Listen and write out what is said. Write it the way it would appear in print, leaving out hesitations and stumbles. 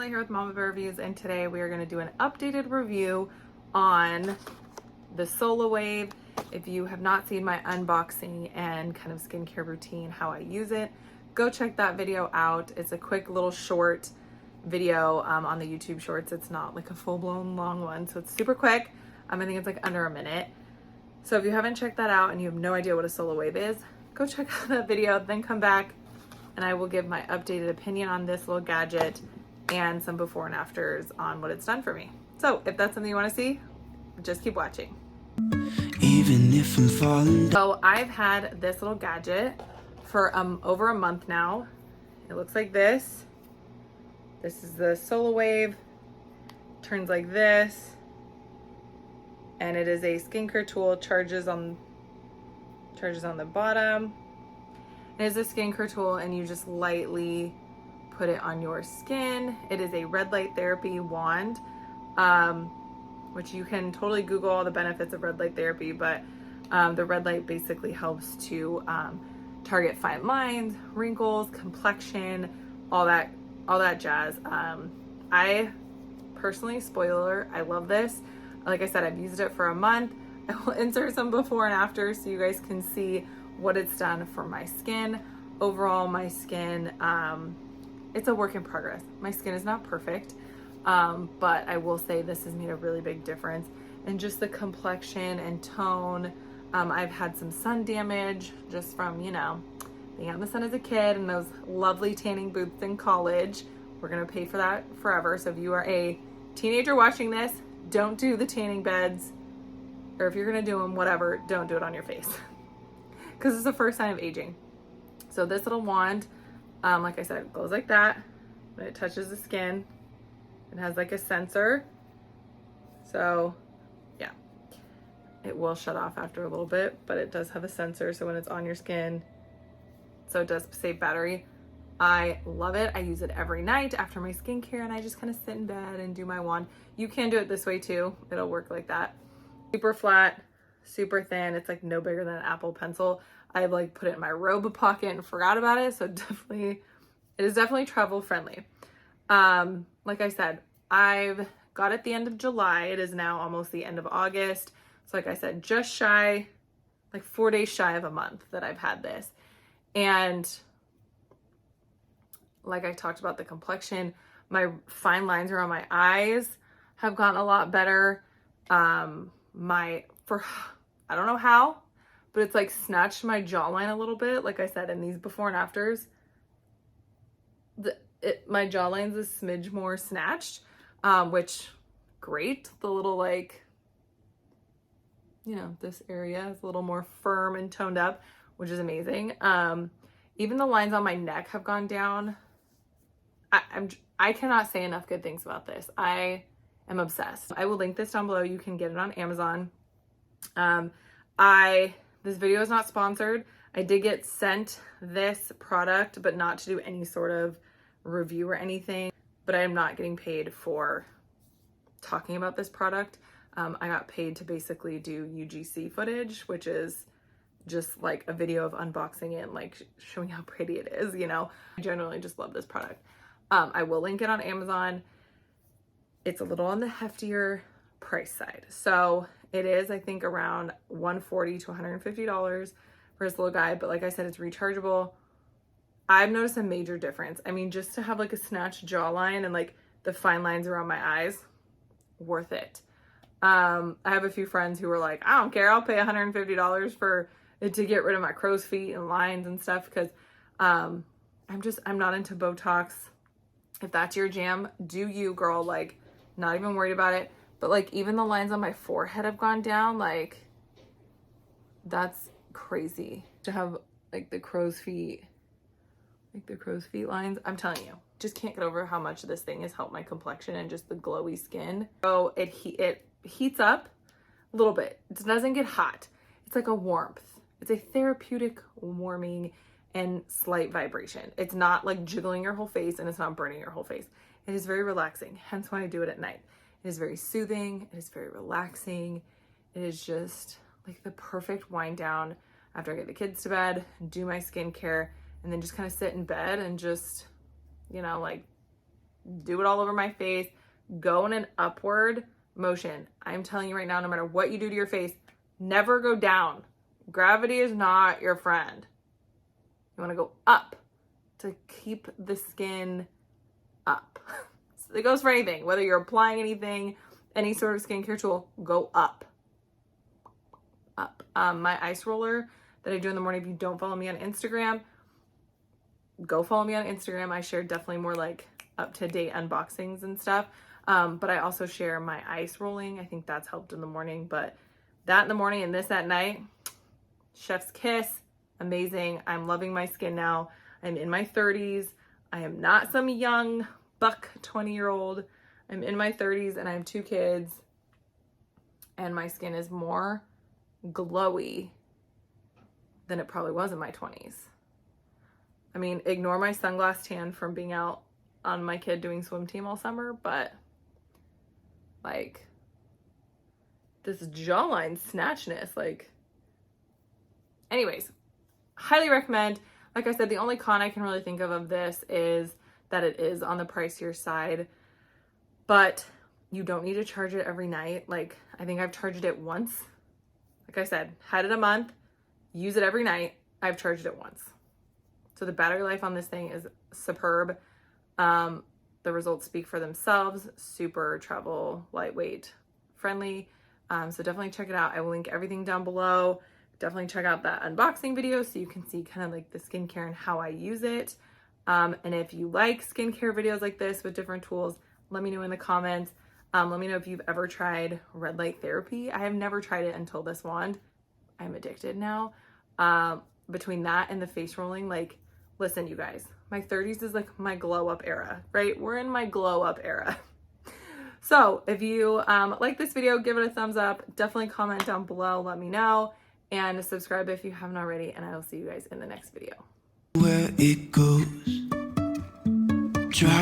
Lily here with Mama Bear Reviews, and today we are going to do an updated review on the SOLAWAVE. If you have not seen my unboxing and kind of skincare routine, how I use it, go check that video out. It's a quick little short video on the YouTube Shorts. It's not like a full-blown long one, so it's super quick. I think it's like under a minute. So if you haven't checked that out and you have no idea what a SOLAWAVE is, go check out that video, then come back and I will give my updated opinion on this little gadget and some before and afters on what it's done for me. So if that's something you want to see, just keep watching. Even if I'm falling. So I've had this little gadget for over a month now. It looks like this. This is the SOLAWAVE. Turns like this. And it is a skincare tool, charges on the bottom. It is a skincare tool and you just lightly put it on your skin. It is a red light therapy wand, which you can totally Google all the benefits of red light therapy, but the red light basically helps to target fine lines, wrinkles, complexion, all that jazz. I personally, spoiler, I love this. Like I said, I've used it for a month. I will insert some before and after so you guys can see what it's done for my skin. Overall, my skin, it's a work in progress. My skin is not perfect, but I will say this has made a really big difference in just the complexion and tone. I've had some sun damage just from, being out in the sun as a kid and those lovely tanning booths in college. We're gonna pay for that forever. So if you are a teenager watching this, don't do the tanning beds, or if you're gonna do them, whatever, don't do it on your face. Because it's the first sign of aging. So this little wand, like I said, it goes like that. When it touches the skin, it has like a sensor. So yeah, it will shut off after a little bit, but it does have a sensor. So when it's on your skin, so it does save battery. I love it. I use it every night after my skincare and I just kind of sit in bed and do my wand. You can do it this way too. It'll work like that. Super flat, super thin. It's like no bigger than an Apple Pencil. I've like put it in my robe pocket and forgot about it. So it is definitely travel friendly. Like I said, I've got it the end of July. It is now almost the end of August. So like I said, just shy, like 4 days shy of a month that I've had this. And like I talked about the complexion, my fine lines around my eyes have gotten a lot better. I don't know how, but it's like snatched my jawline a little bit. Like I said, in these before and afters, my jawline's a smidge more snatched, which great. The little this area is a little more firm and toned up, which is amazing. Even the lines on my neck have gone down. I cannot say enough good things about this. I am obsessed. I will link this down below. You can get it on Amazon. This video is not sponsored. I did get sent this product, but not to do any sort of review or anything, but I am not getting paid for talking about this product. I got paid to basically do UGC footage, which is just like a video of unboxing it and like showing how pretty it is, I generally just love this product. I will link it on Amazon. It's a little on the heftier price side. So it is, I think, around $140 to $150 for this little guy. But like I said, it's rechargeable. I've noticed a major difference. I mean, just to have like a snatched jawline and like the fine lines around my eyes, worth it. I have a few friends who were like, I don't care, I'll pay $150 for it to get rid of my crow's feet and lines and stuff, because I'm not into Botox. If that's your jam, do you, girl. Like, not even worried about it. But like even the lines on my forehead have gone down. Like, that's crazy to have like the crow's feet lines. I'm telling you, just can't get over how much this thing has helped my complexion and just the glowy skin. So it heats up a little bit. It doesn't get hot. It's like a warmth. It's a therapeutic warming and slight vibration. It's not like jiggling your whole face and it's not burning your whole face. It is very relaxing, hence why I do it at night. It is very soothing. It is very relaxing. It is just like the perfect wind down after I get the kids to bed, do my skincare, and then just kind of sit in bed and just, like do it all over my face, go in an upward motion. I'm telling you right now, no matter what you do to your face, never go down. Gravity is not your friend. You want to go up to keep the skin up. So it goes for anything, whether you're applying anything, any sort of skincare tool, go up. Up. My ice roller that I do in the morning, if you don't follow me on Instagram, go follow me on Instagram. I share definitely more like up-to-date unboxings and stuff. But I also share my ice rolling. I think that's helped in the morning, but that in the morning and this at night, chef's kiss, amazing. I'm loving my skin now. I'm in my 30s. I am not some young buck 20-year-old. I'm in my 30s and I have 2 kids and my skin is more glowy than it probably was in my 20s. I mean, ignore my sunglass tan from being out on my kid doing swim team all summer, but like this jawline snatchness, like, anyways, highly recommend. Like I said, the only con I can really think of this is that it is on the pricier side, but you don't need to charge it every night. Like, I think I've charged it once. Like I said, had it a month, use it every night. I've charged it once. So the battery life on this thing is superb. The results speak for themselves. Super travel, lightweight, friendly. So definitely check it out. I will link everything down below. Definitely check out that unboxing video so you can see kind of like the skincare and how I use it. And if you like skincare videos like this with different tools, let me know in the comments. Let me know if you've ever tried red light therapy. I have never tried it until this wand. I'm addicted now. Between that and the face rolling, like, listen, you guys, my 30s is like my glow up era, right? We're in my glow up era. So if you like this video, give it a thumbs up. Definitely comment down below. Let me know. And subscribe if you haven't already. And I will see you guys in the next video. Where it goes. Try